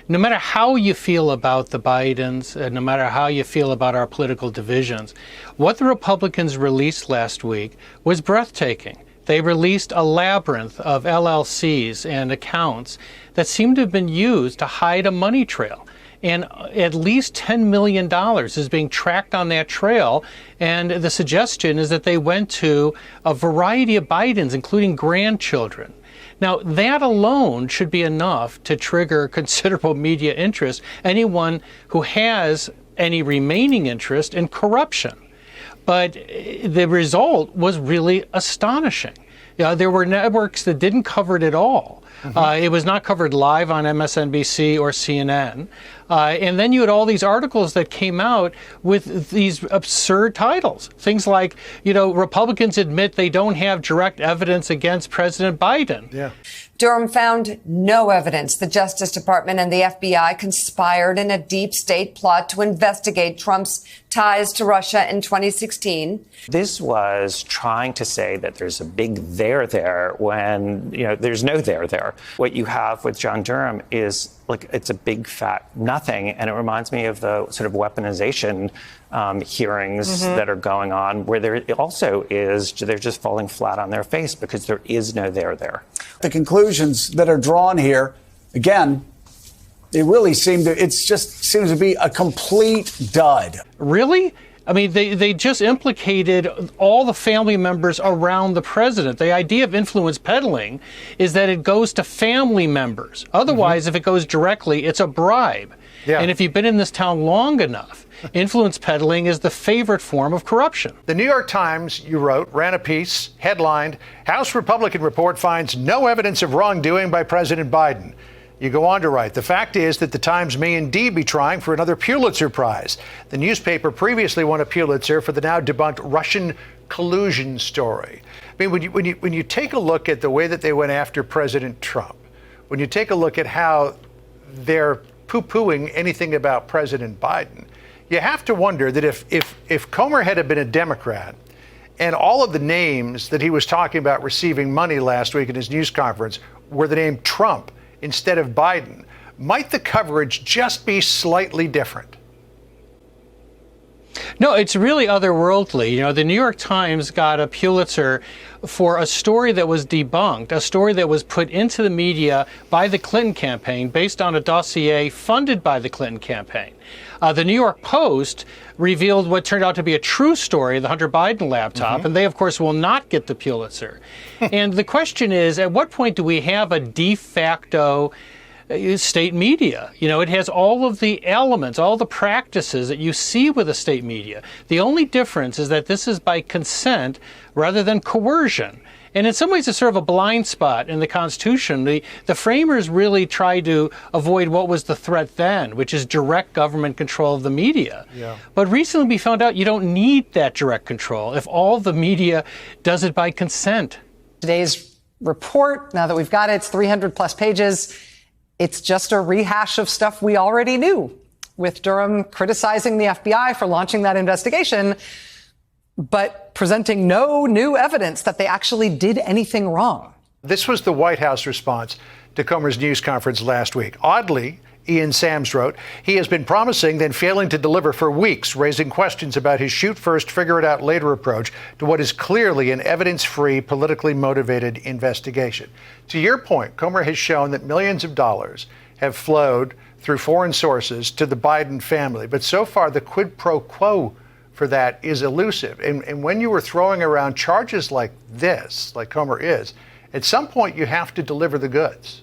no matter how you feel about the Bidens, no matter how you feel about our political divisions, what the Republicans released last week was breathtaking. They released a labyrinth of LLCs and accounts that seemed to have been used to hide a money trail. And at least $10 million is being tracked on that trail. And the suggestion is that they went to a variety of Bidens, including grandchildren. Now, that alone should be enough to trigger considerable media interest, anyone who has any remaining interest in corruption. But the result was really astonishing. There were networks that didn't cover it at all. It was not covered live on MSNBC or CNN. And then you had all these articles that came out with these absurd titles. Things like, Republicans admit they don't have direct evidence against President Biden. Yeah. Durham found no evidence the Justice Department and the FBI conspired in a deep state plot to investigate Trump's ties to Russia in 2016. This was trying to say that there's a big there there when, there's no there there. What you have with John Durham is it's a big fat nothing. And it reminds me of the sort of weaponization hearings that are going on, where there also is, they're just falling flat on their face because there is no there there. The conclusions that are drawn here, again, it just seems to be a complete dud. Really? I mean, they just implicated all the family members around the president. The idea of influence peddling is that it goes to family members. Otherwise, if it goes directly, it's a bribe. Yeah. And if you've been in this town long enough, influence peddling is the favorite form of corruption. The New York Times, you wrote, ran a piece headlined, House Republican report finds no evidence of wrongdoing by President Biden. You go on to write, the fact is that the Times may indeed be trying for another Pulitzer Prize. The newspaper previously won a Pulitzer for the now debunked Russian collusion story. I mean, when you take a look at the way that they went after President Trump, when you take a look at how they're poo-pooing anything about President Biden, you have to wonder that if Comer had been a Democrat and all of the names that he was talking about receiving money last week in his news conference were the name Trump instead of Biden, might the coverage just be slightly different? No, it's really otherworldly. The New York Times got a Pulitzer for a story that was debunked, a story that was put into the media by the Clinton campaign based on a dossier funded by the Clinton campaign. The New York Post revealed what turned out to be a true story, the Hunter Biden laptop, and they, of course, will not get the Pulitzer. And the question is, at what point do we have a de facto state media? It has all of the elements, all the practices that you see with a state media. The only difference is that this is by consent rather than coercion. And in some ways, it's sort of a blind spot in the Constitution. The framers really tried to avoid what was the threat then, which is direct government control of the media. Yeah. But recently we found out you don't need that direct control if all the media does it by consent. Today's report, now that we've got it, it's 300 plus pages. It's just a rehash of stuff we already knew, with Durham criticizing the FBI for launching that investigation, but presenting no new evidence that they actually did anything wrong. This was the White House response to Comer's news conference last week. Oddly, Ian Sams wrote, he has been promising, then failing to deliver for weeks, raising questions about his shoot first, figure it out later approach to what is clearly an evidence-free, politically motivated investigation. To your point, Comer has shown that millions of dollars have flowed through foreign sources to the Biden family. But so far, the quid pro quo for that is elusive. And when you were throwing around charges like this, like Comer is, at some point you have to deliver the goods.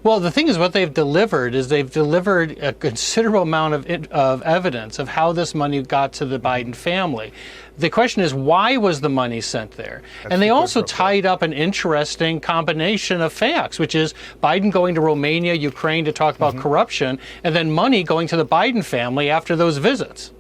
Well, the thing is, what they've delivered is they've delivered a considerable amount of evidence of how this money got to the Biden family. The question is, why was the money sent there? And they also tied up an interesting combination of facts, which is Biden going to Romania, Ukraine to talk about corruption, and then money going to the Biden family after those visits.